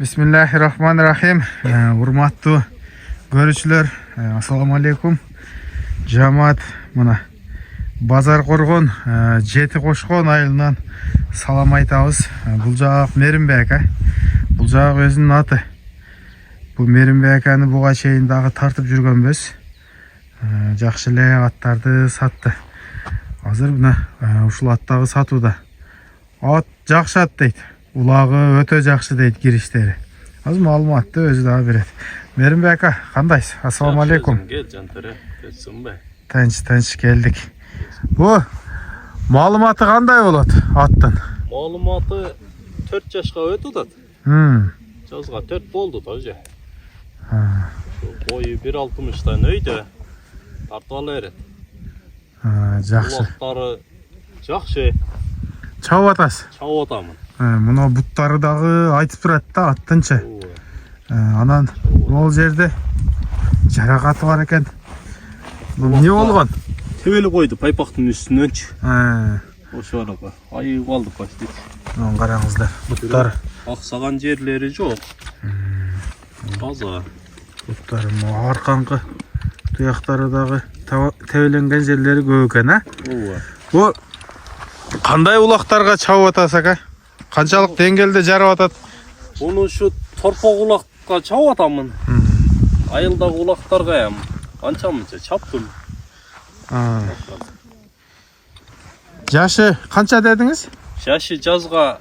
Bismillahirrahmanirrahim. Урматтуу көрүүчүлөр, assalamu алейкум. Жамаат мына Базар Коргон, Жети Кошкон айылынан салам айтабыз. Бул жак Меримбек ака. Бул жак өзүнүн аты. Бул Меримбек аканы буга чейин дагы тартып жүргөнбүз. Жакшы эле аттарды сатты. Азыр мына ушул аттагы сатууда. Ат жакшы ат дейт. Улагы өтө жакшы дейт кириштери. Аз маалыматты өзү дагы берет. Меримбек ака, кандайсыз? Ассаламу алейкум. Кел жантере, кетсинбе. Тынч келдик. Бу маалыматы кандай болот аттын? Маалыматы 4 жашка өтүп атат. Жазга 4 болду да же. Бою 1.60 өйдө. Тартып ала берет. Жакшы. Улактары жакшы. Чабып атасыз? Чабып атамын. Мына буттары дагы айтып турат да аттынчы. Анан могул жерде жаракаты бар экен. Не болгон? Тебели койду пайпактын үстүнөнчү. Ошо арага айыгып алды почти. Караңыздар, буттар Аксаган жерлери жок. Таза. Буттары аркаңкы туяктары дагы тебеленген жерлери көп экен, а? Бу кандай улактарга чабып атасыз ака? Канчалык деңгээлде жарып атат? Буну ушу торпок улакка чабып атамын. Айылдагы улактарга анча-мынча чаптым. Жашы канча дедиңиз? Жашы жазга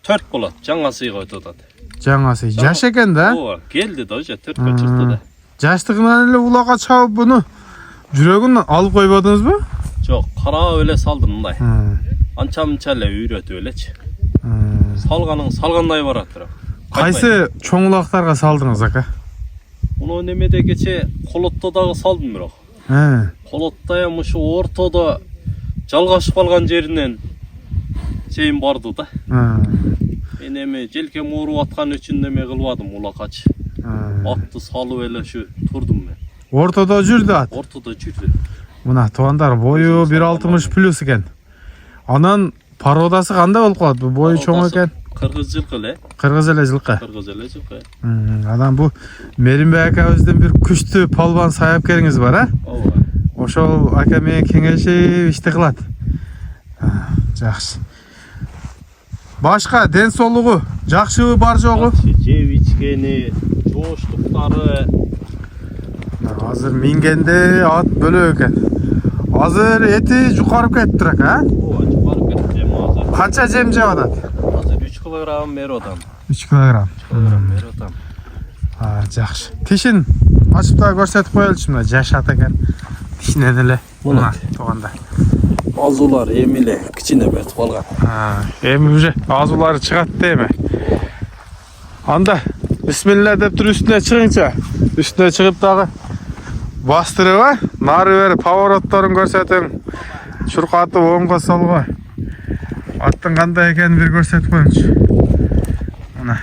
4 болот, жаңа сыйга өтүп атат. Жаңасы жаш экен да? Ооба, келди да уже 4ка чыкты да. Жаштыгынан эле улакка чабып буну жүрөгүн алып койбодуңузбу? Жок, карап эле салдым мындай. Анча-мынча эле үйрөтүп элечи. Салганың салгандай барат бирок. Кайсы чоң улактарга салдыңыз ака? Муну немеде кече колотто дагы салдым бирок. Колотто ушу ортодо жалгашып калган жеринен чейин барды да. Мен эми желкем ооруп аткан үчүн неме кылбадым улакачы. Атты салып эле ушу турдум мен. Ортодо жүрдү ат. Ортодо жүрдү. Мына туугандар бою 1.60 плюс экен. Анан породасы кандай болуп калат? Бу бою чоң экен. Кыргыз жылкы эле. Кыргыз эле жылкы. Кыргыз эле жылкы. Анан бу Меримбек акабыздын бир күчтүү палбан саяпкериңиз бар, а? Ооба. Ошол ака менен кеңешип ишти кылат. Жакшы. Башка ден соолугу жакшыбы бар жогу? Жеп ичкени, жооштуктары. Азыр мингенде ат бөлөк экен. Азыр эти жукарып кетиптир ака, а? Ооба, жукарып кетти азыр. Канча жем жеп атат? Азыр 3 килограмм берип атам. 3 килограмм. Берип атам. Жакшы. Тишин ачып да көрсөтүп коелучу, мына жаш ат экен. Тишинен эле. Мына тууганда. Азуулар эми эле кичине бетип калган. Эми уже азуулары чыгат дейме. Анда бисмилла деп туруп үстүнө чыгыңчы. Үстүнө чыгып дагы бастырып, а? Нары бери поворотторун көрсөтүң. Чуркатып оңго солго. Аттын кандай экенин бир көрсөтүп коеюңчу. Мына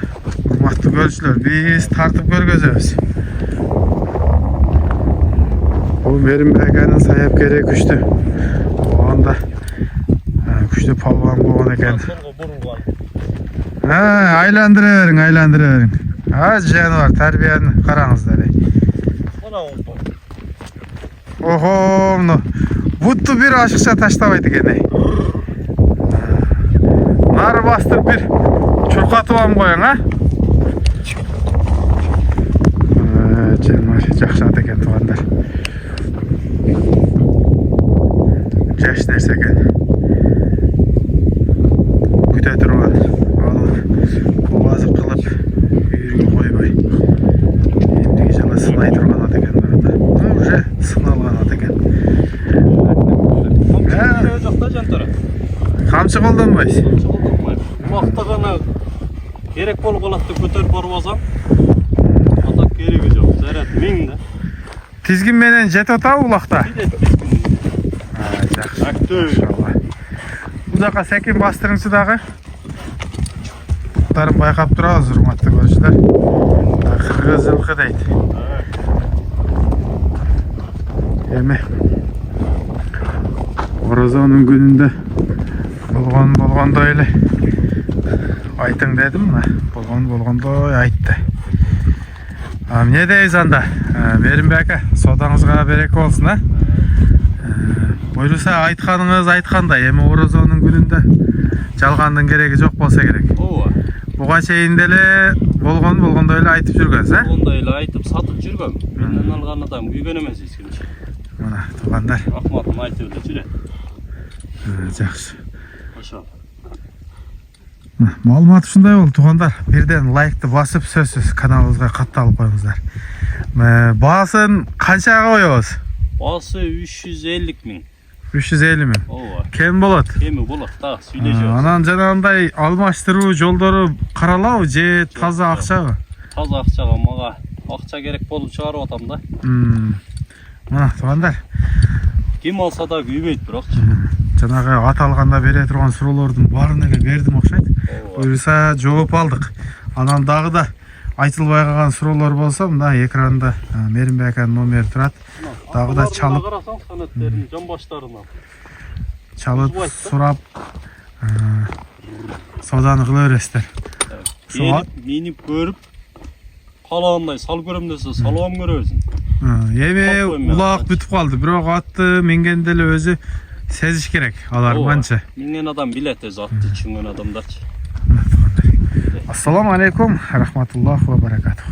урматтуу көрүүчүлөр, биз тартып көргөзөбүз. Бул Меримбек аканын саяпкери күчтүү. Анда күчтүү палбан болгон экен. Айландыра бериң. Жаныбар, тарбияны караңыздар. Охо, мына бутту бир ашыкча таштабайт экен. Нары бастырып бир чуркатып алам коюң, а? Жаныбар, жакшы ат экен туугандар. Жаш нерсе экен. Күтө турган. Ал базык кылып үйрүгө койбой. Эндиги жана сынай турган ат экен да. Уже сыналган ат экен. Жокта жантара. Камчы колдонбойсуз? Убакта гана керек болуп калат деп көтөрүп барып алсам. Атак кереги жок. Заряд 1000 да. Тизгин менен жетип атабы улакта? Жакшы. Бул жака секин бастырыңчы дагы. Буттарын байкап турабыз, урматтуу көрүүчүлөр. Кыргыз жылкы дейт. Эми Оразанын күнүндө болгондой эле айтың дедім, болгондой айтты. Эмне дейбиз анда? Меримбек ака, содаңызга береке болсун, а? Буюрса айтканыңыз айткандай, эми орозонун күнүндө жалгандын кереги жок болсо керек. Ооба. Буга чейин деле болгондой эле айтып жүргөнсүз, а? Болгондой эле айтып сатып жүргөм. Менден алган адам күйгөн эмес эч кимчи. Мына туугандар. Рахматым айтып эле жүрөт. Жакшы. Ошо. Маалымат ушундай болду, туугандар. Бирден лайкты басып, сөзсүз каналыбызга катталып коюңуздар. Баасын канчага коебуз? Баасы 350 миң. 350 миң. Ооба. Кем болот? Кеми болот да, сүйлөшөбүз. Анан жанагындай алмаштыруу жолдору каралабы же таза акчабы? Таза акчага мага акча керек болуп чыгарып атам да. Мына туугандар. Ким алса да күйбөйт бирок. Жанагы аталганда бере турган суроолордун баарын эле бердим окшойт. Буюрса жооп алдык. Анан дагы да айтылбай калган суроолор болсо мында экранда Меримбек аканын номери турат. Дагы да чалып карасаң санаттерин жамбаштарынан. Чалып сурап соданы кыла бересиздер. Минип көрүп калагандай сал көрөм десе салып көрөсүң. Эми улак бүтүп калды, бирок атты минген деле өзү сезиш керек. Алар манча. Минген адам билет өзү атты чүнгөн адамдарчы. Ассаламу алейкум, рахматуллахи ва баракатух.